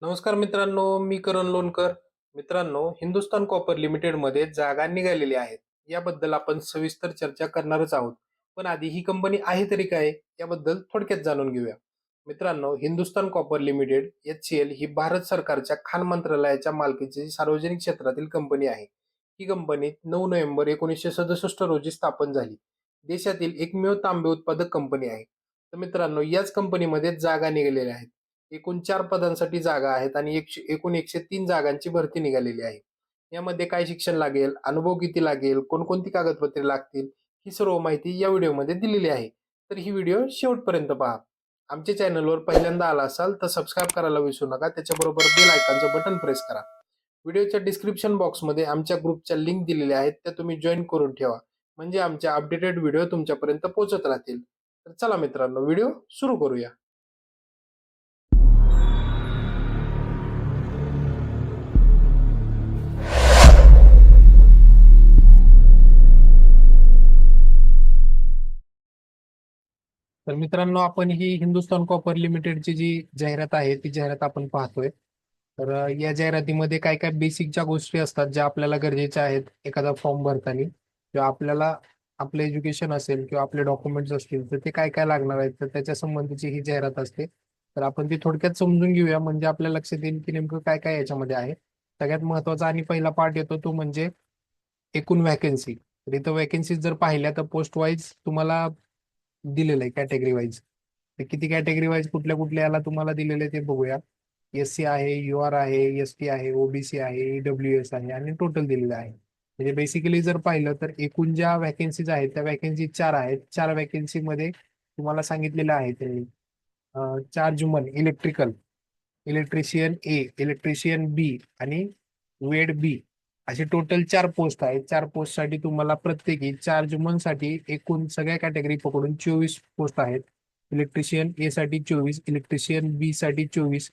नमस्कार मित्रांनो, मी करण लोणकर. मित्रांनो, हिंदुस्थान कॉपर लिमिटेडमध्ये जागा निघालेल्या आहेत. याबद्दल आपण सविस्तर चर्चा करणारच आहोत. पण आधी ही कंपनी आहे तरी काय? याबद्दल थोडक्यात जाणून घेऊया. मित्रांनो, हिंदुस्थान कॉपर लिमिटेड HCL ही भारत सरकारच्या खाण मंत्रालयाच्या मालकीची सार्वजनिक क्षेत्रातील कंपनी आहे. ही कंपनी 9 नोव्हेंबर 1967 रोजी स्थापन झाली. देशातील एकमेव तांबे उत्पादक कंपनी आहे. तर मित्रांनो, याच कंपनीमध्ये जागा निघालेल्या आहेत. एकूण 4 पदांसाठी जागा आहेत आणि एकूण 103 जागांची भरती निघालेली आहे. यामध्ये काय शिक्षण लागेल, अनुभव किती लागेल, कोणकोणती कागदपत्रे लागतील, ही सर्व माहिती या व्हिडिओमध्ये दिलेली आहे. तर ही व्हिडिओ शेवटपर्यंत पहा. आमच्या चॅनलवर पहिल्यांदा आला असाल तर सबस्क्राईब करायला विसरू नका. त्याच्याबरोबर बेल आयकॉनचं बटन प्रेस करा. व्हिडिओच्या डिस्क्रिप्शन बॉक्समध्ये आमच्या ग्रुपच्या लिंक दिलेल्या आहेत, त्या तुम्ही जॉइन करून ठेवा. म्हणजे आमच्या अपडेटेड व्हिडिओ तुमच्यापर्यंत पोहोचत राहतील. तर चला मित्रांनो, व्हिडिओ सुरू करूया. तर मित्रांनो, आपण ही हिंदुस्थान कॉपर लिमिटेडची जी जाहिरात आहे ती जाहिरात आपण पाहतोय. तर या जाहिरातीमध्ये काय काय बेसिकच्या गोष्टी असतात ज्या आपल्याला गरजेच्या आहेत एखादा फॉर्म भरताना, किंवा आपल्याला आपलं एज्युकेशन असेल किंवा आपले डॉक्युमेंट्स असतील तर ते काय काय लागणार आहेत, तर त्याच्या संबंधीची ही जाहिरात असते. तर आपण ती थोडक्यात समजून घेऊया, म्हणजे आपल्या लक्षात येईल की नेमकं काय काय याच्यामध्ये आहे. सगळ्यात महत्वाचा आणि पहिला पार्ट येतो तो म्हणजे एकूण व्हॅकन्सी. तर इथं व्हॅकन्सीज जर पाहिल्या तर पोस्ट वाईज तुम्हाला दिलेलं आहे, कॅटेगरी वाईज. तर किती कॅटेगरी वाईज कुठल्या कुठल्या याला तुम्हाला दिलेलं आहे ते बघूया. SC आहे, UR आहे, ST आहे, OBC आहे, EWS आहे आणि टोटल दिलेलं आहे. म्हणजे बेसिकली जर पाहिलं तर एकूण ज्या व्हॅकन्सीज आहेत त्या व्हॅकन्सी 4 आहेत. 4 व्हॅकन्सी मध्ये तुम्हाला सांगितलेलं आहे ते चार जुमन इलेक्ट्रिकल, इलेक्ट्रिशियन इलेक्ट्रिशियन बी आणि वेड बी, असे टोटल 4 पोस्ट आहेत. 4 पोस्ट साठी तुम्हाला प्रत्येकी 4 जुमनसाठी एकूण सगळ्या कॅटेगरी पकडून 24 पोस्ट आहेत. इलेक्ट्रिशियन ए साठी 24, इलेक्ट्रिशियन बी साठी 24,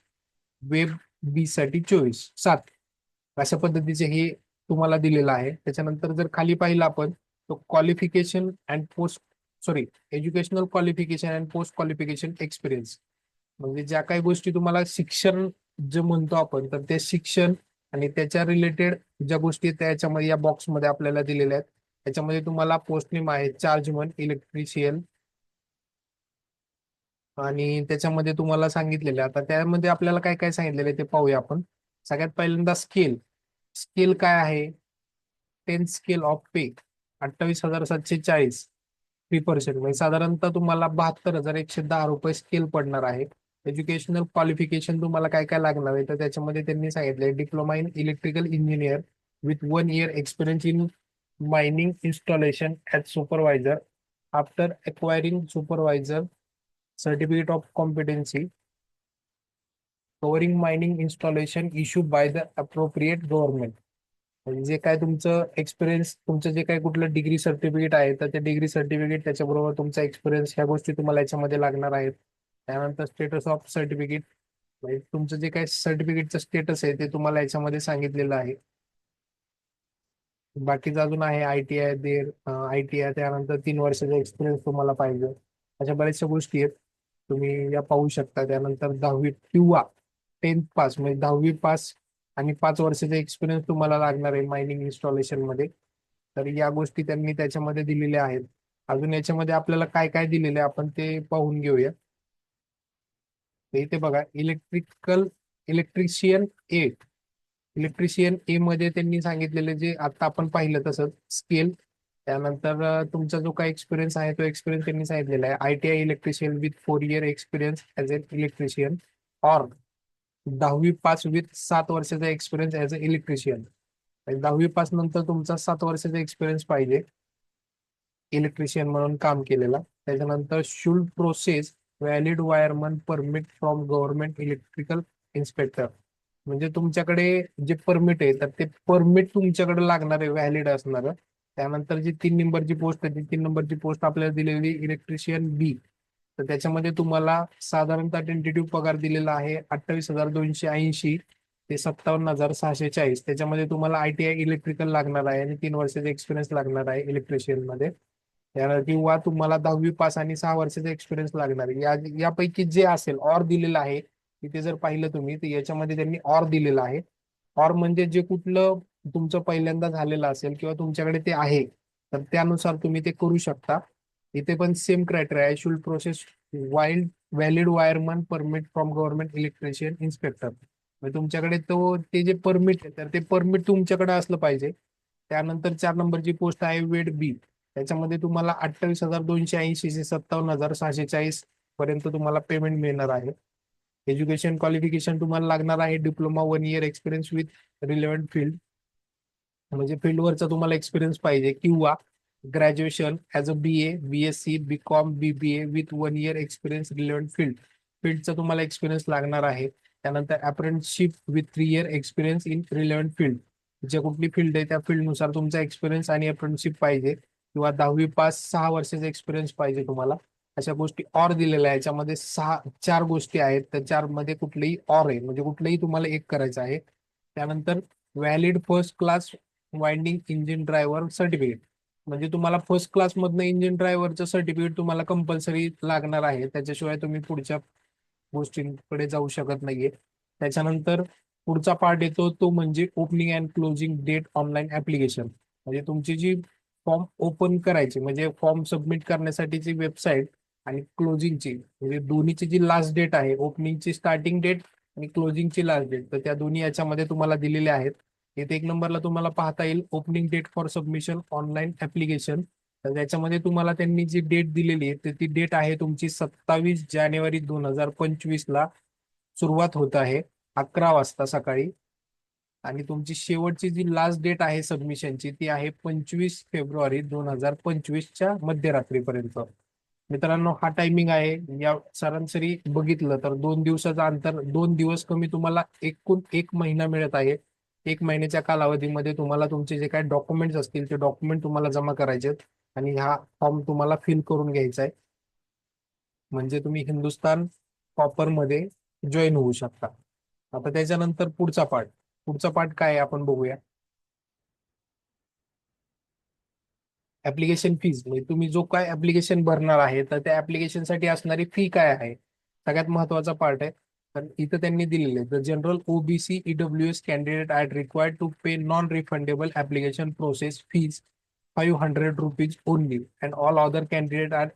वेब बी साठी 24, 7. अशा पद्धतीचे हे तुम्हाला दिलेलं आहे. त्याच्यानंतर जर खाली पाहिलं आपण, तो qualification and post, sorry, educational qualification and post qualification experience, म्हणजे ज्या काही गोष्टी तुम्हाला शिक्षण जे म्हणतो आपण, तर ते शिक्षण आणि त्याच्या रिलेटेड ज्या गोष्टी आहेत त्याच्यामध्ये या बॉक्समध्ये आपल्याला दिलेल्या आहेत. त्याच्यामध्ये तुम्हाला पोस्ट नेम आहे चार्जमन इलेक्ट्रिशियन, आणि त्याच्यामध्ये तुम्हाला सांगितलेलं आहे. आता त्यामध्ये आपल्याला काय काय सांगितलेलं आहे ते पाहूया आपण. सगळ्यात पहिल्यांदा स्केल. स्केल काय आहे? 10 स्केल ऑफ पे 28,740, 3%, म्हणजे साधारणतः तुम्हाला 72,110 रुपये स्केल पडणार आहे. एज्युकेशनल क्वालिफिकेशन तुम्हाला काय काय लागणार आहे, तर त्याच्यामध्ये त्यांनी सांगितलंय diploma in electrical engineer with 1 year experience in mining installation as supervisor after acquiring supervisor certificate of competency covering mining installation issue by the appropriate government. म्हणजे जे काय तुमचं एक्सपिरियन्स, तुमचं जे काय कुठलं डिग्री सर्टिफिकेट आहे तर ते डिग्री सर्टिफिकेट त्याच्याबरोबर तुमचा एक्सपिरियन्स, ह्या गोष्टी तुम्हाला याच्यामध्ये लागणार आहेत. त्यानंतर स्टेटस ऑफ सर्टिफिकेट, म्हणजे तुमचं जे काही सर्टिफिकेटचं स्टेटस आहे ते तुम्हाला याच्यामध्ये सांगितलेलं आहे. बाकीचं अजून आहे ITI, ITI, त्यानंतर 3 वर्षाचा एक्सपिरियन्स तुम्हाला पाहिजे. अशा बऱ्याचशा गोष्टी आहेत, तुम्ही या पाहू शकता. त्यानंतर 10वी किंवा 10th पास, म्हणजे 10वी पास आणि 5 वर्षाचा एक्सपिरियन्स तुम्हाला लागणार आहे मायनिंग इन्स्टॉलेशन मध्ये. तर या गोष्टी त्यांनी त्याच्यामध्ये दिलेल्या आहेत. अजून याच्यामध्ये आपल्याला काय काय दिलेलं आहे आपण ते पाहून घेऊया. तर इथे बघा, इलेक्ट्रिशियन ए. इलेक्ट्रिशियन ए मध्ये त्यांनी सांगितलेलं जे आता आपण पाहिलं तसंच स्केल. त्यानंतर तुमचा जो काही एक्सपिरियन्स आहे तो एक्सपिरियन्स त्यांनी सांगितलेला आहे ITI electrician with 4 year experience as a electrician, or 10वी पास विथ 7 वर्षाचा एक्सपिरियन्स ॲज अ इलेक्ट्रिशियन. 10वी पास नंतर तुमचा 7 वर्षाचा एक्सपिरियन्स पाहिजे इलेक्ट्रिशियन म्हणून काम केलेला. त्याच्यानंतर should process valid wireman permit from government electrical inspector, म्हणजे तुमच्याकडे जे परमिट आहे तर ते परमिट तुमच्याकडे लागणार आहे, व्हॅलिड असणार. त्यानंतर जी 3 नंबरची पोस्ट आहे, ती 3 नंबरची पोस्ट आपल्याला दिलेली इलेक्ट्रिशियन बी. तर त्याच्यामध्ये तुम्हाला साधारणतः टेंटेटिव्ह पगार दिलेला आहे 28,280 ते 57,640. त्याच्यामध्ये तुम्हाला ITI इलेक्ट्रिकल लागणार आहे आणि 3 वर्षाचा एक्सपिरियन्स लागणार आहे इलेक्ट्रिशियन मध्ये. किंवा तुम्हाला 10वी पास आणि 6 वर्षाचा एक्सपिरियन्स लागणार आहे. यापैकी जे असेल ऑर दिलेलं आहे इथे जर पाहिलं तुम्ही तर याच्यामध्ये त्यांनी ऑर दिलेलं आहे. ऑर म्हणजे जे कुठलं तुमचं पहिल्यांदा झालेलं असेल किंवा तुमच्याकडे ते आहे, तर त्यानुसार तुम्ही ते करू शकता. इथे पण सेम क्रायटेरिया आहे. Should process wild valid wireman permit from government electrician inspector. म्हणजे तुमच्याकडे ते जे परमिट आहे तर ते परमिट तुमच्याकडे असलं पाहिजे. त्यानंतर 4 नंबरची पोस्ट आहे वेट बी. त्याच्यामध्ये तुम्हाला 28,280 ते 57,640 पर्यंत तुम्हाला पेमेंट मिळणार आहे. एज्युकेशन क्वालिफिकेशन तुम्हाला लागणार आहे diploma 1 year experience with relevant field. म्हणजे फील्डवरचा तुम्हाला एक्सपिरियन्स पाहिजे किंवा graduation as a BA, BSc, BCom, BBA with 1 year experience relevant field. फील्डचा तुम्हाला एक्सपिरियन्स लागणार आहे. त्यानंतर apprenticeship with 3 year experience in relevant field. जे कुठली फील्ड आहे त्या फील्डनुसार तुमचा एक्सपिरियन्स आणि अप्रेंटिसशिप पाहिजे किंवा 10वी पास 6 वर्षाचा एक्सपिरियन्स पाहिजे तुम्हाला. अशा गोष्टी ऑर दिलेल्या आहे. याच्यामध्ये 4 गोष्टी आहेत, त्या 4 मध्ये कुठलेही ऑर आहे म्हणजे कुठलंही तुम्हाला एक करायचं आहे. त्यानंतर valid first class winding engine driver certificate. म्हणजे तुम्हाला फर्स्ट क्लास मधनं इंजिन ड्रायव्हरचं सर्टिफिकेट तुम्हाला कंपल्सरी लागणार आहे. त्याच्याशिवाय तुम्ही पुढच्या गोष्टींकडे जाऊ शकत नाहीये. त्याच्यानंतर पुढचा पार्ट येतो तो म्हणजे opening and closing date online application. म्हणजे तुमची जी फॉर्म ओपन करायची म्हणजे फॉर्म सबमिट करण्यासाठीची वेबसाईट आणि क्लोजिंगची म्हणजे दोन्हीची जी लास्ट डेट आहे, ओपनिंगची स्टार्टिंग डेट आणि क्लोजिंगची लास्ट डेट, तर त्या दोन्ही याच्यामध्ये तुम्हाला दिलेल्या आहेत. इथे 1 नंबरला तुम्हाला पाहता येईल opening date for submission online application. तर त्याच्यामध्ये तुम्हाला त्यांनी जी डेट दिलेली आहे तर ती डेट आहे तुमची 27 जानेवारी 2025 ला सुरुवात होत आहे 11 वाजता सकाळी. आणि तुमची शेवटची जी लास्ट डेट आहे सबमिशनची ती आहे 25 फेब्रुवारी 2025च्या मध्यरात्रीपर्यंत. मित्रांनो, हा टायमिंग आहे. या सरासरी बघितलं तर 2 दिवसाचा अंतर, 2 दिवस कमी तुम्हाला एकूण 1 महिना मिळत आहे. 1 महिन्याच्या कालावधीमध्ये तुम्हाला तुमचे जे काही डॉक्युमेंट्स असतील ते डॉक्युमेंट तुम्हाला जमा करायचे आहेत आणि हा फॉर्म तुम्हाला फिल करून घ्यायचा आहे. म्हणजे तुम्ही हिंदुस्तान कॉपरमध्ये जॉईन होऊ शकता. आता त्याच्यानंतर पुढचा पार्ट काय आहे आपण बघूया. ऍप्लिकेशन फीज म्हणजे तुम्ही जो काय ऍप्लिकेशन भरणार आहे तर त्या ऍप्लिकेशनसाठी असणारी फी काय आहे, सगळ्यात महत्वाचा पार्ट आहे. तर इथं त्यांनी दिलेले the general OBC EWS candidate are required to pay non refundable application process fees ₹500 only and all other candidate are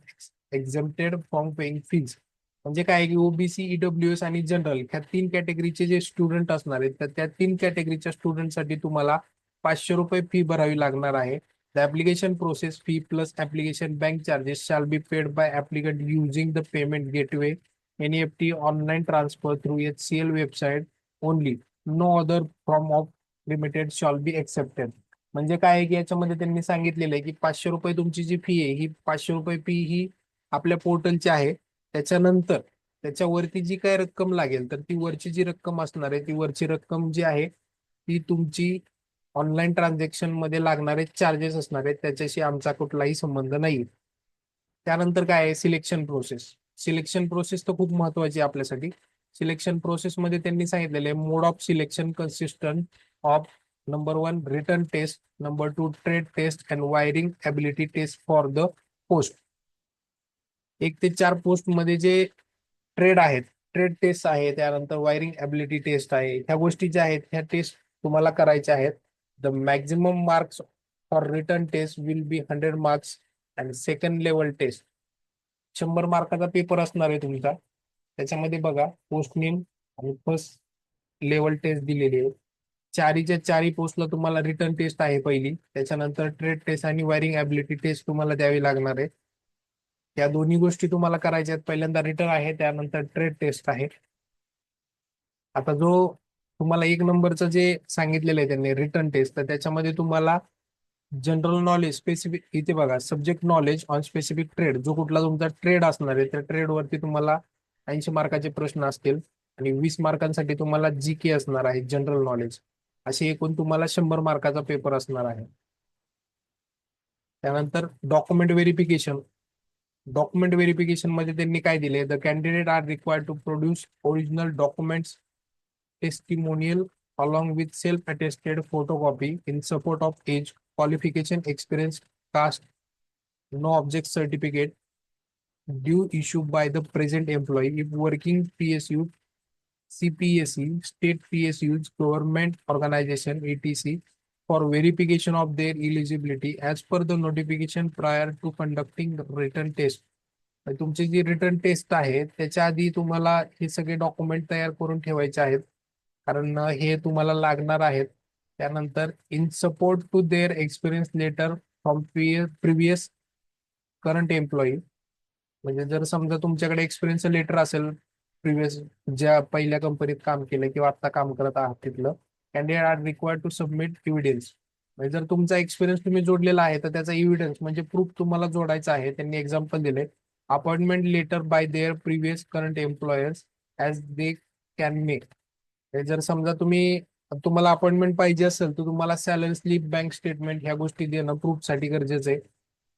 exempted from paying fees. म्हणजे काय की OBC, EWS आणि जनरल ह्या 3 कॅटेगरीचे जे स्टुडंट असणार आहेत तर त्या 3 कॅटेगरीच्या स्टुडंटसाठी तुम्हाला ₹500 फी भरावी लागणार आहे. The application process fee plus application bank charges shall be paid by applicant using the payment gateway NEFT online transfer through HCL website only. No other form of limited shall be accepted. म्हणजे काय आहे की याच्यामध्ये त्यांनी सांगितलेलं आहे की ₹500 तुमची जी फी आहे ही ₹500 फी ही आपल्या पोर्टलची आहे. त्याच्यानंतर त्याच्यावरती जी काय रक्कम लागेल तर ती वरची जी रक्कम असणार आहे ती वरची रक्कम जी आहे ती तुमची ऑनलाईन ट्रान्झॅक्शन मध्ये लागणारे चार्जेस असणार आहेत, त्याच्याशी आमचा कुठलाही संबंध नाही. त्यानंतर काय आहे सिलेक्शन प्रोसेस तर खूप महत्वाची आहे आपल्यासाठी. सिलेक्शन प्रोसेस मध्ये त्यांनी सांगितलेले आहे mode of selection consistent of number 1 return test, number 2 trade test and wiring ability test for the post. 1 ते 4 पोस्ट मध्ये जे ट्रेड आहेत, ट्रेड टेस्ट आहे, त्यानंतर वायरिंग ॲबिलिटी टेस्ट आहे, ह्या गोष्टी ज्या आहेत ह्या टेस्ट तुम्हाला करायच्या आहेत. The maximum marks for return test will be 100 marks and second level test 100 मार्काचा पेपर असणार आहे तुमचा. त्याच्यामध्ये बघा पोस्ट नेम आणि फर्स्ट लेवल टेस्ट दिलेली आहे. चारीच्या चारी पोस्टला तुम्हाला रिटर्न टेस्ट आहे पहिली, त्याच्यानंतर ट्रेड टेस्ट आणि वायरिंग ॲबिलिटी टेस्ट तुम्हाला द्यावी लागणार आहे. या दोन्ही गोष्टी तुम्हाला करायच्या आहेत. पहिल्यांदा रिटर्न आहे, त्यानंतर ट्रेड टेस्ट आहे. आता जो तुम्हाला 1 नंबरचं जे सांगितलेलं आहे त्यांनी रिटर्न टेस्ट, तर त्याच्यामध्ये तुम्हाला जनरल नॉलेज स्पेसिफिक इथे बघा subject knowledge on specific trade, जो कुठला तुमचा ट्रेड असणार आहे त्या ट्रेडवरती तुम्हाला 80 मार्काचे प्रश्न असतील आणि 20 मार्कांसाठी तुम्हाला GK असणार आहे जनरल नॉलेज. असे एकूण तुम्हाला 100 मार्काचा पेपर असणार आहे. त्यानंतर डॉक्युमेंट व्हेरिफिकेशन मध्ये त्यांनी काय दिले the candidate are required to produce original documents testimonial along with self-attested photocopy in support of age, qualification, experience, caste, no object certificate due issued by the present employee if working PSU CPSE, state PSUs, government organization, etc., for verification of their eligibility as per the notification prior to conducting written test. तुमची जी written test आहे त्याच्या आधी तुम्हाला हे सगळे document तयार करून ठेवायचे आहेत, कारण हे तुम्हाला लागणार आहेत. त्यानंतर in support to their experience letter from previous current employee, म्हणजे जर समजा तुमच्याकडे एक्सपिरियन्स लेटर असेल प्रिव्हियस, ज्या पहिल्या कंपनीत काम केलं किंवा आता काम करत आहात तिथलं, candidate are required to submit evidence. म्हणजे जर तुमचा एक्सपिरियन्स तुम्ही जोडलेला आहे तर त्याचा एव्हिडन्स म्हणजे प्रूफ तुम्हाला जोडायचा आहे. त्यांनी एक्झाम्पल दिले, appointment letter by their previous current employers as they can make. जर समजा तुम्हाला अपॉइंटमेंट पाहिजे असेल तर तुम्हाला सॅलरी स्लिप, बँक स्टेटमेंट ह्या गोष्टी देणं प्रूफसाठी गरजेचं आहे.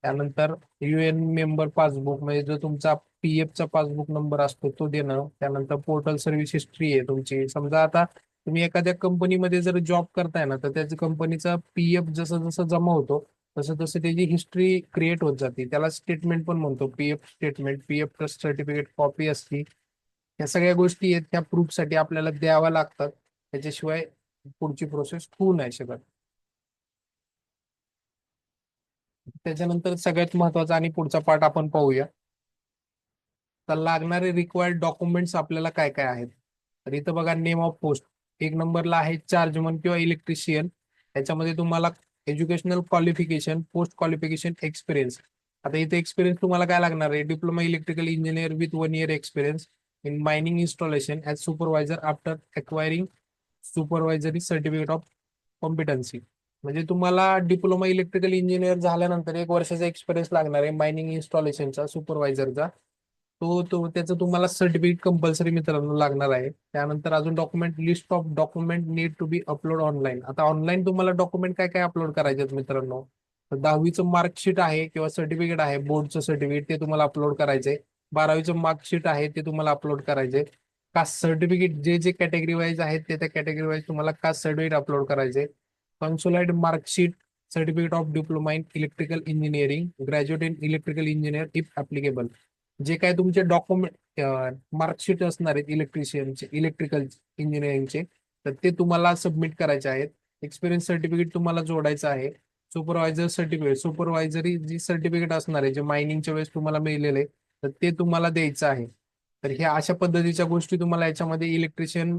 त्यानंतर UN मेंबर पासबुक, म्हणजे जो तुमचा PF चा पासबुक नंबर असतो तो देणं. त्यानंतर पोर्टल सर्व्हिस हिस्ट्री आहे तुमची. समजा आता तुम्ही एखाद्या कंपनीमध्ये जर जॉब करताय ना, तर त्याच्या कंपनीचा PF जसं जसं जमा होतो तसं तसं त्याची हिस्ट्री क्रिएट होत जाते. त्याला स्टेटमेंट पण म्हणतो, PF statement, PF trust certificate copy असती. या सगळ्या गोष्टी आहेत त्या प्रूफसाठी आपल्याला द्याव्या लागतात. त्याच्याशिवाय पुढची प्रोसेस होऊ नाही शकत. त्याच्यानंतर सगळ्यात महत्वाचा आणि पुढचा पार्ट आपण पाहूया. तर लागणारे रिक्वायर्ड डॉक्युमेंट्स आपल्याला काय काय आहेत. तर इथं बघा, नेम ऑफ पोस्ट एक नंबरला आहे, चार्जमन किंवा इलेक्ट्रिशियन. त्याच्यामध्ये तुम्हाला educational qualification, post qualification, experience. आता इथे एक्सपिरियन्स तुम्हाला काय लागणार आहे, diploma electrical engineer with 1 year experience in mining installation as supervisor after acquiring supervisory certificate of competency. म्हणजे तुम्हाला डिप्लोमा इलेक्ट्रिकल इंजिनियर झाल्यानंतर 1 वर्षाचा एक्सपिरियन्स लागणार आहे मायनिंग इन्स्टॉलेशनचा, सुपरवायझरचा. तो त्याचं तुम्हाला सर्टिफिकेट कंपल्सरी मित्रांनो लागणार आहे. त्यानंतर अजून document, list of document need to be upload online. आता ऑनलाईन तुम्हाला डॉक्युमेंट काय काय अपलोड करायचे आहेत मित्रांनो. तर 10वीचं मार्कशीट आहे किंवा सर्टिफिकेट आहे, बोर्डचं सर्टिफिकेट, ते तुम्हाला अपलोड करायचंय. 12वीचं मार्कशीट आहे ते तुम्हाला अपलोड करायचंय. कास्ट सर्टिफिकेट, जे जे कॅटेगरी वाईज आहेत ते त्या कॅटेगरी वाईज तुम्हाला कास्ट सर्टिफिकेट अपलोड करायचे. Consolidate marksheet, certificate of diploma in electrical engineering, graduate in electrical engineer if applicable. जे काय तुमचे डॉक्युमेंट मार्कशीट असणार आहेत इलेक्ट्रिशियनचे, इलेक्ट्रिकल इंजिनिअरिंगचे, तर ते तुम्हाला सबमिट करायचे आहेत. एक्सपिरियन्स सर्टिफिकेट तुम्हाला जोडायचं आहे. सुपरवायझर सर्टिफिकेट, सुपरवायझरी जी सर्टिफिकेट असणार आहे जे मायनिंगच्या वेळेस तुम्हाला मिळलेलं आहे, तर ते तुम्हाला द्यायचं आहे. तर ह्या अशा पद्धतीच्या गोष्टी तुम्हाला याच्यामध्ये इलेक्ट्रिशियन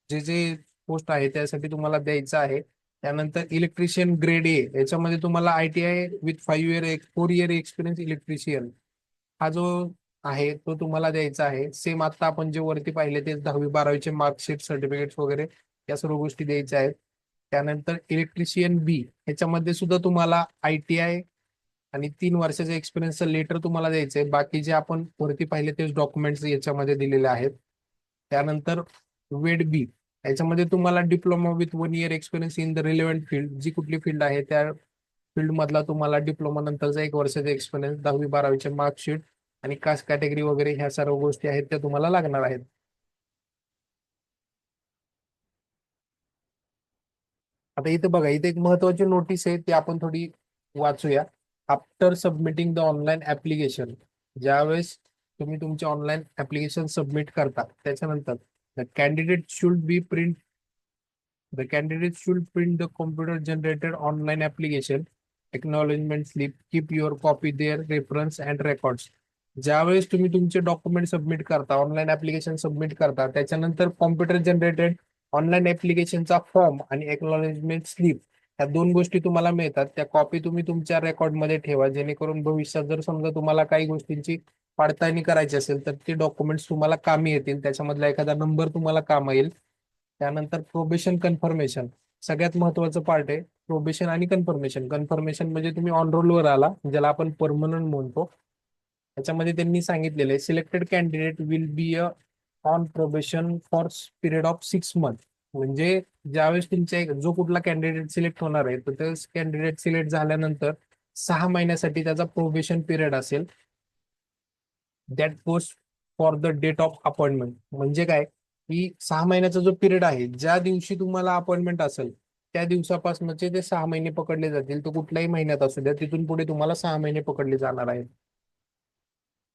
जे जे पोस्ट आहे त्यासाठी तुम्हाला द्यायचं आहे. त्यानंतर इलेक्ट्रिशियन ग्रेड ए, याच्यामध्ये तुम्हाला ITI with 4 year experience electrician हा जो आहे तो तुम्हाला द्यायचा आहे. सेम आता आपण जे वरती पाहिले ते 10वी 12वीचे मार्कशीट, सर्टिफिकेट्स वगैरे या सर्व गोष्टी द्यायच्या आहेत. त्यानंतर इलेक्ट्रिशियन बी, ह्याच्यामध्ये सुद्धा तुम्हाला ITI आणि 3 वर्षाचा एक्सपिरियन्सचं लेटर तुम्हाला द्यायचंय. बाकी जे आपण वरती पाहिले तेच डॉक्युमेंट्स याच्यामध्ये दिलेले आहेत. त्यानंतर वेड बी, याच्यामध्ये तुम्हाला diploma with 1 year experience in the relevant field, जी कुठली फील्ड आहे त्या फील्ड मधला तुम्हाला डिप्लोमा नंतरचा 1 वर्षाचा एक्सपिरियन्स, 10वी 12वीचे मार्कशीट आणि कास्ट कॅटेगरी वगैरे ह्या सर्व गोष्टी आहेत त्या तुम्हाला लागणार आहेत. आता इथे बघा, इथे एक महत्वाची नोटीस आहे ती आपण थोडी वाचूया. After submitting the online application, ज्यावेळेस तुम्ही तुमचे ऑनलाईन ऍप्लिकेशन सबमिट करता त्याच्यानंतर the candidate should be print the candidate should print the computer generated online application acknowledgement slip, keep your copy there reference and records. ज्यावेळेस तुम्ही तुमचे document submit करता, online application submit करता, त्याच्यानंतर computer generated online ऍप्लिकेशनचा form आणि acknowledgement slip, ह्या दोन गोष्टी तुम्हाला मिळतात. त्या कॉपी तुम्ही तुमच्या रेकॉर्डमध्ये ठेवा, जेणेकरून भविष्यात जर समजा तुम्हाला काही गोष्टींची पडताळणी करायची असेल तर ते डॉक्युमेंट्स तुम्हाला कामी येतील, त्याच्यामधला एखादा नंबर तुम्हाला काम येईल. त्यानंतर प्रोबेशन कन्फर्मेशन, सगळ्यात महत्वाचं पार्ट आहे प्रोबेशन आणि कन्फर्मेशन. कन्फर्मेशन म्हणजे तुम्ही ऑन रोलवर आला, ज्याला आपण परमनंट म्हणतो. त्याच्यामध्ये त्यांनी सांगितलेलं आहे, selected candidate will be on probation for period of 6 months. म्हणजे ज्यावेळेस तुमच्या जो कुठला कॅन्डिडेट सिलेक्ट होणार आहे तर ते कॅन्डिडेट सिलेक्ट झाल्यानंतर 6 महिन्यासाठी त्याचा प्रोबेशन पिरियड असेल. That goes for the date of appointment. म्हणजे काय की 6 महिन्याचा जो पिरियड आहे, ज्या दिवशी तुम्हाला अपॉइंटमेंट असेल त्या दिवसापासूनचे ते 6 महिने पकडले जातील. तो कुठल्याही महिन्यात असू द्या, तिथून पुढे तुम्हाला 6 महिने पकडले जाणार आहेत.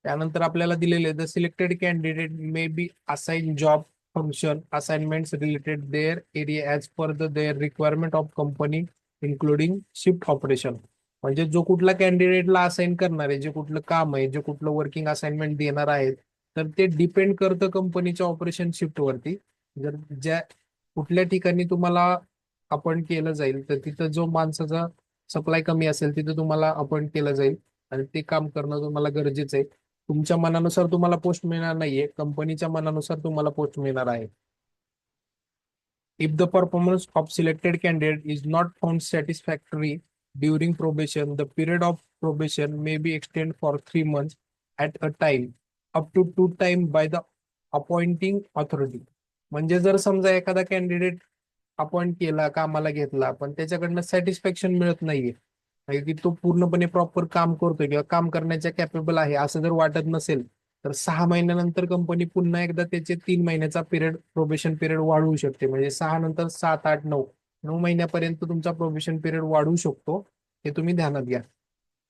त्यानंतर आपल्याला दिलेले the selected candidate may be assign job function assignments related their area as per their requirement of company including shift operation. म्हणजे जो कुठला कॅन्डिडेटला असाइन करणार आहे, जे कुठलं काम आहे, जे कुठलं वर्किंग असाइनमेंट देणार आहेत, तर ते डिपेंड करतं कंपनीच्या ऑपरेशन शिफ्ट वरती. जर ज्या कुठल्या ठिकाणी तुम्हाला अपॉइंट केलं जाईल तर तिथं जो माणसाचा सप्लाय कमी असेल तिथं तुम्हाला अपॉइंट केलं जाईल आणि ते काम करणं तुम्हाला गरजेचं आहे. तुमच्या मनानुसार तुम्हाला पोस्ट मिळणार नाहीये, कंपनीच्या मनानुसार तुम्हाला पोस्ट मिळणार आहे. If the performance of selected candidate is not found satisfactory during probation, the period of probation may be extended for 3 months at a time, up to 2 times by the appointing authority. म्हणजे जर समजा एखादा candidate appoint केला, कामाला घेतला, पण त्याच्याकडनं satisfaction मिळत नाहीये, म्हणजे की तो पूर्णपणे प्रॉपर काम करतोय किंवा काम करण्याच्या कॅपेबल आहे असं जर वाटत नसेल, तर 6 महिन्यानंतर कंपनी पुन्हा एकदा त्याचे 3 महिन्याचा पिरियड प्रोबेशन पिरियड वाढवू शकते. म्हणजे 6 नंतर 7, 8, 9 महिन्यापर्यंत तुमचा प्रोबेशन पिरियड वाढवू शकतो. हे तुम्ही ध्यानात घ्या.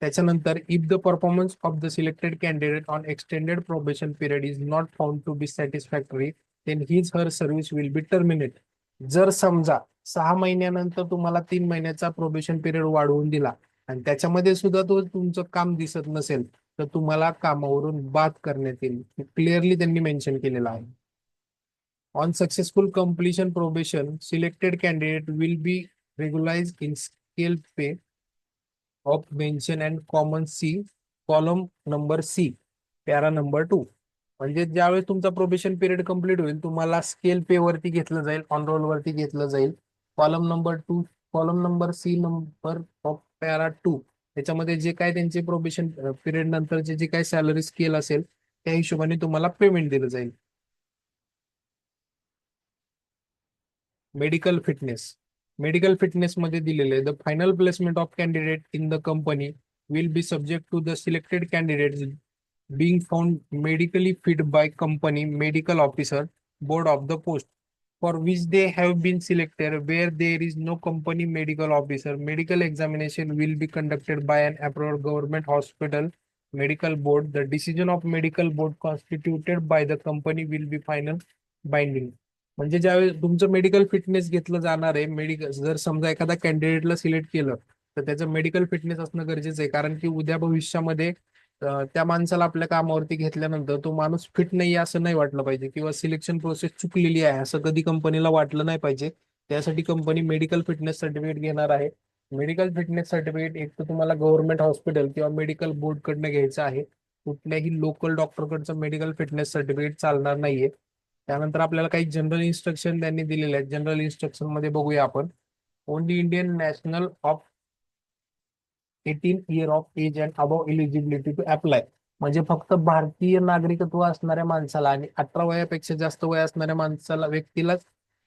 त्याच्यानंतर if the performance of the selected candidate on extended probation period is not found to be satisfactory then his her service will be terminate. जर समजा 6 महिन्यानंतर तुम्हाला 3 महिन्याचा प्रोबेशन पिरियड वाढवून दिला आणि त्याच्यामध्ये सुद्धा तो तुमचं काम दिसत नसेल तर तुम्हाला कामावरून बाद करण्यात येईल. क्लिअरली त्यांनी मेन्शन केलेलं आहे. On successful completion probation selected candidate will be regularised in scale pay of mention and common C column number C para number 2. म्हणजे ज्यावेळेस तुमचा प्रोबेशन पिरियड कंप्लीट होईल तुम्हाला स्केल पे वरती घेतलं जाईल, ऑन रोल वरती घेतलं जाईल. Column number 2, column number C number of para 2, त्याच्यामध्ये जे काय त्यांचे प्रोबेशन पिरियड नंतरचे जे काय सॅलरी स्केल असेल त्या हिशोबाने तुम्हाला पेमेंट दिलं जाईल. Medical fitness. मेडिकल फिटनेस मध्ये दिलेले the final placement of candidate in the company will be subject to the selected candidate being found medically fit by company medical officer board of the post for which they have been selected. Where there is no company medical officer, medical examination will be conducted by an approved government hospital medical board. The decision of medical board constituted by the company will be final binding. म्हणजे ज्यावेळेस तुमचं medical fitness घेतलं जाणार आहे, medical जर समजा एखादा कॅन्डिडेटला select केलं तर त्याचं मेडिकल फिटनेस असणं गरजेचं आहे. कारण की उद्या भविष्यामध्ये त्या माणसाला आपल्या कामावरती घेतल्यानंतर तो माणूस फिट नाही असं नाही वाटलं पाहिजे किंवा सिलेक्शन प्रोसेस चुकलेली आहे असं कधी कंपनीला वाटलं नाही पाहिजे. त्यासाठी कंपनी मेडिकल फिटनेस सर्टिफिकेट घेणार आहे. मेडिकल फिटनेस सर्टिफिकेट एक तर तुम्हाला गव्हर्नमेंट हॉस्पिटल किंवा मेडिकल बोर्ड कडनं घ्यायचं आहे. कुठल्याही लोकल डॉक्टरकडचं मेडिकल फिटनेस सर्टिफिकेट चालणार नाहीये. त्यानंतर आपल्याला काही जनरल इन्स्ट्रक्शन त्यांनी दिलेले आहेत. जनरल इन्स्ट्रक्शन मध्ये बघूया आपण. Only Indian national of 18 year of age and above eligibility to apply. म्हणजे फक्त भारतीय नागरिकत्व असणाऱ्या माणसाला आणि 18 वयापेक्षा जास्त वय असणाऱ्या माणसाला, व्यक्तीलाच,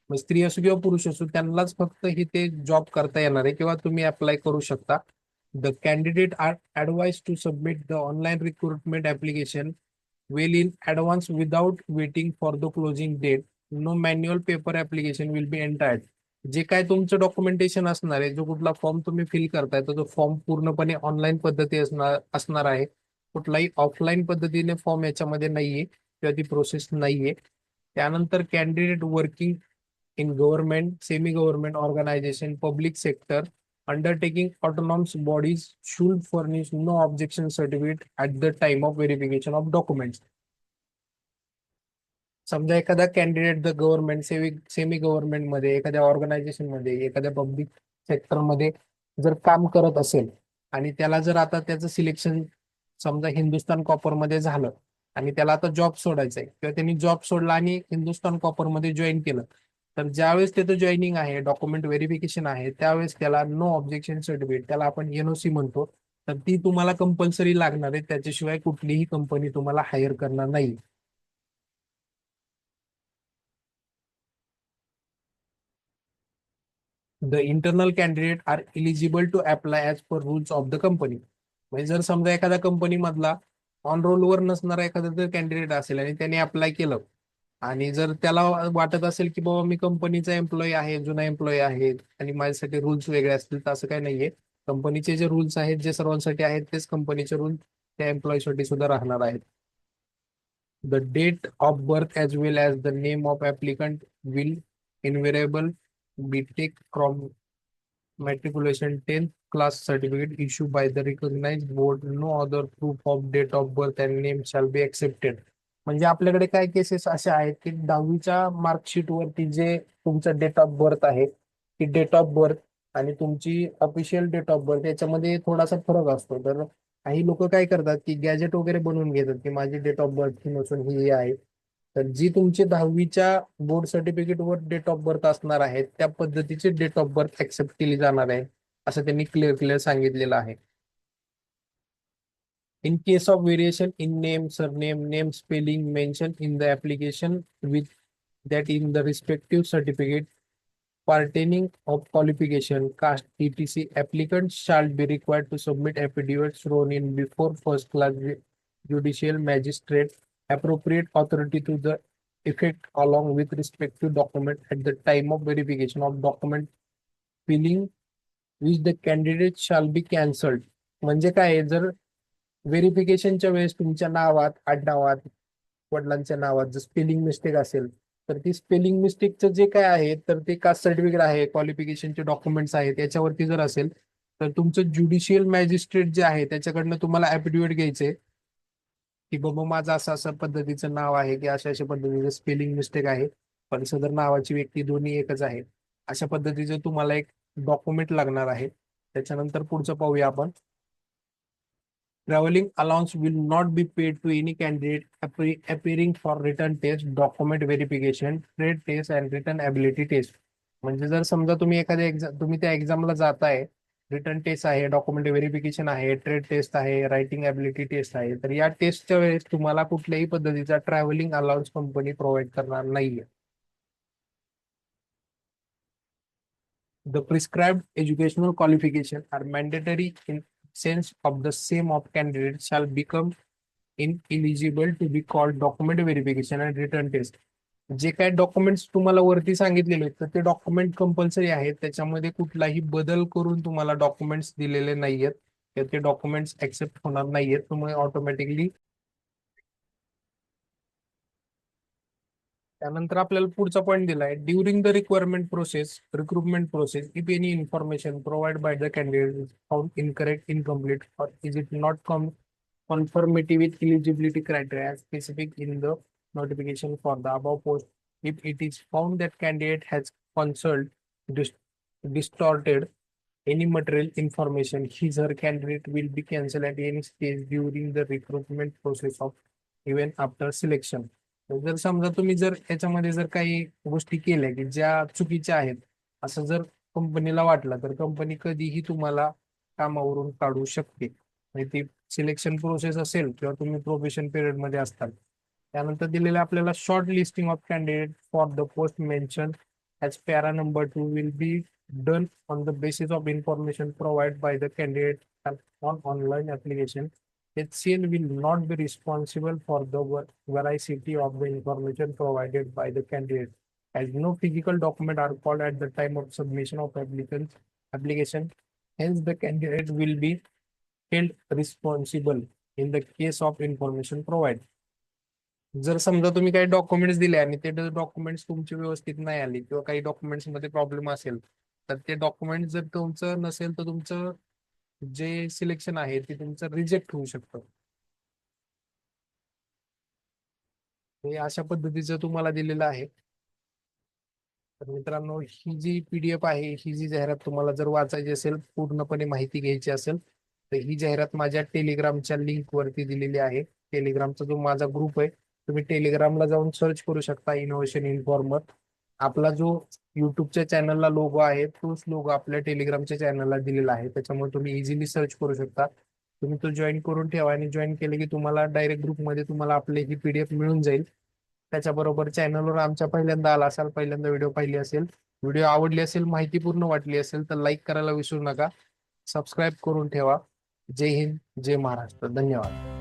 स्त्री असो किंवा पुरुष असो, त्यांनाच फक्त हे ते जॉब करता येणार आहे किंवा तुम्ही अप्लाय करू शकता. The candidate are advise to submit the online recruitment application well in advance without waiting for the closing date. No manual paper application will be entertained. जे काय तुमचं डॉक्युमेंटेशन असणार आहे, जो कुठला फॉर्म तुम्ही फिल करताय तर तो फॉर्म पूर्णपणे ऑनलाईन पद्धती असणार आहे. कुठलाही ऑफलाईन पद्धतीने फॉर्म याच्यामध्ये नाहीये किंवा ती प्रोसेस नाहीये. त्यानंतर candidate working in government, semi government organisation, public sector, undertaking autonomous bodies should furnish no objection certificate at the time of verification of documents. समजा एखादा candidate the government, semi government मध्ये, एखाद्या ऑर्गनायझेशन मध्ये, एखाद्या public sector मध्ये जर काम करत असेल आणि त्याला जर आता त्याचं सिलेक्शन समजा हिंदुस्थान कॉपर मध्ये झालं आणि त्याला आता जॉब सोडायचा आहे किंवा त्यांनी जॉब सोडला आणि हिंदुस्थान कॉपर मध्ये जॉईन केलं, तर ज्यावेळेस त्याचं जॉईनिंग आहे, डॉक्युमेंट व्हेरिफिकेशन आहे, त्यावेळेस त्याला नो ऑब्जेक्शन सर्टिफिकेट, त्याला आपण एनओसी म्हणतो, तर ती तुम्हाला कंपल्सरी लागणार आहे. त्याच्याशिवाय कुठलीही कंपनी तुम्हाला हायर करणार नाही. The internal candidate are eligible to apply as per rules of the company. म्हणजे जर समजा एखाद्या कंपनी मधला ऑन रोलवर नसणारा एखादा जर कॅन्डिडेट असेल आणि त्याने अप्लाय केलं आणि जर त्याला वाटत असेल की बाबा मी कंपनीचा एम्प्लॉई आहे, जुना एम्प्लॉई आहे आणि माझ्यासाठी रूल्स वेगळे असतील, तर असं काही नाहीये. कंपनीचे जे रूल्स आहेत जे सर्वांसाठी आहेत तेच कंपनीचे रूल्स त्या एम्प्लॉईसाठी सुद्धा राहणार आहेत. The date of birth as well as the name of applicant will invariable be take from matriculation 10th class certificate issued by the recognized board. No other proof of date of birth and name shall be accepted. म्हणजे आपल्याकडे काय cases अशा आहेत की 10वीच्या marksheet वरती जे तुमचं date of birth आहे ती डेट ऑफ बर्थ आणि तुमची ऑफिशियल डेट ऑफ बर्थ याच्यामध्ये थोडासा फरक असतो. तर काही लोक काय करतात की गॅजेट वगैरे बनवून घेतात की माझी डेट ऑफ बर्थ ही नसून ही आहे. तर जी तुमची 10वीच्या बोर्ड सर्टिफिकेटवर डेट ऑफ बर्थ असणार आहे त्या पद्धतीचे डेट ऑफ बर्थ ऍक्सेप्ट केली जाणार आहे असं त्यांनी क्लिअर सांगितलेलं आहे. In case of variation in name, surname, name spelling mentioned in the application with that in the respective certificate pertaining of qualification, caste, etc., applicants shall be required to submit affidavit sworn in before first class judicial magistrate, appropriate authority to the effect along with respective document at the time of verification of document filling which the candidate shall be cancelled. म्हणजे काय आहे, जर व्हेरिफिकेशनच्या वेळेस तुमच्या नावात आडनावात वडिलांच्या नावात जर स्पेलिंग मिस्टेक असेल तर ती स्पेलिंग मिस्टेकचं जे काय आहे तर ते कास्ट सर्टिफिकेट आहे क्वालिफिकेशनचे डॉक्युमेंट्स आहेत याच्यावरती जर असेल तर तुमचं ज्युडिशियल मॅजिस्ट्रेट जे आहे त्याच्याकडनं तुम्हाला ऍफिडेव्हिट घ्यायचे की बाबा माझं असं असं पद्धतीचं नाव आहे की अशा अशा पद्धतीचं स्पेलिंग मिस्टेक आहे पण सदर नावाची व्यक्ती दोन्ही एकच आहे. अशा पद्धतीचं तुम्हाला एक डॉक्युमेंट लागणार आहे. त्याच्यानंतर पुढचं पाहूया आपण. Traveling allowance will not be paid to any candidate appearing for written test, document verification, trade test and written ability test. म्हणजे जर समजा तुम्ही एखाद्या एक्झाम तुम्ही त्या एक्झामला जाताय, रिटर्न टेस्ट आहे, डॉक्युमेंट व्हेरिफिकेशन आहे, ट्रेड टेस्ट आहे, रायटिंग ॲबिलिटी टेस्ट आहे, तर या टेस्टच्या वेळेस तुम्हाला कुठल्याही पद्धतीचा ट्रॅव्हलिंग अलाउन्स कंपनी प्रोव्हाइड करणार नाहीये. The prescribed educational qualification are mandatory in sense of the same of candidate shall become ineligible to be called document verification and return test. जे काय डॉक्युमेंट्स तुम्हाला वरती सांगितलेले आहेत तर ते डॉक्युमेंट कंपल्सरी आहेत. त्याच्यामध्ये कुठलाही बदल करून तुम्हाला डॉक्युमेंट्स दिलेले नाहीयेत तर ते डॉक्युमेंट्स ऍक्सेप्ट होणार नाहीयेत. तुम्ही ऑटोमॅटिकली त्यानंतर आपल्याला पुढचा पॉईंट दिलाय. During the recruitment process if any information provide by the candidate is found incorrect incomplete or is it not conformity with eligibility criteria as specific in the notification for the above post. If it is found that candidate has consulted, distorted any material information, his or her candidate will be cancelled at any stage during the recruitment process of even after selection. जर समजा तुम्ही जर याच्यामध्ये जर काही गोष्टी केल्या की ज्या चुकीच्या आहेत असं जर कंपनीला वाटलं तर कंपनी कधीही तुम्हाला कामावरून काढू शकते. म्हणजे ती सिलेक्शन प्रोसेस असेल किंवा तुम्ही प्रोबेशन पिरियड मध्ये असताल. त्यानंतर दिलेलं आपल्याला short listing of candidate for the post mention as para number 2 will be done on the basis of information provided by the candidate on online application. HCL will not be responsible for the veracity of the information provided by the candidate, as no physical document are called at the time of submission of application. Hence, the candidate will be held responsible in the case of information provided. जर समजा तुम्ही काही documents दिले आणि ते documents तुमचे व्यवस्थित नाही आले किंवा काही डॉक्युमेंट्स मध्ये प्रॉब्लेम असेल तर ते डॉक्युमेंट जर तुमचं नसेल तर तुमचं जे सिलेक्शन आहे ते तुमचं रिजेक्ट होऊ शकतं. हे अशा पद्धतीचं तुम्हाला दिलेलं आहे. तर मित्रांनो ही जी पीडीएफ आहे ही जी जाहिरात तुम्हाला जर वाचायची असेल पूर्णपणे माहिती घ्यायची असेल तर ही जाहिरात माझ्या टेलिग्रामच्या लिंक वरती दिलेली आहे. टेलिग्रामचा जो माझा ग्रुप आहे तुम्ही टेलिग्रामला जाऊन सर्च करू शकता इनोव्हेशन इन्फॉर्मर. आपला जो युट्यूबच्या चॅनलला लोगो आहे तोच लोगो आपल्या टेलिग्रामच्या चॅनलला दिलेला आहे. त्याच्यामुळे तुम्ही इझिली सर्च करू शकता. तुम्ही तो जॉईन करून ठेवा आणि जॉईन केले की तुम्हाला डायरेक्ट ग्रुपमध्ये तुम्हाला आपली ही पीडीएफ मिळून जाईल. त्याच्याबरोबर चॅनलवर आमच्या पहिल्यांदा आला असाल पहिल्यांदा व्हिडिओ पाहिली असेल व्हिडिओ आवडली असेल माहितीपूर्ण वाटली असेल तर लाईक करायला विसरू नका. सबस्क्राईब करून ठेवा. जय हिंद जय महाराष्ट्र. धन्यवाद.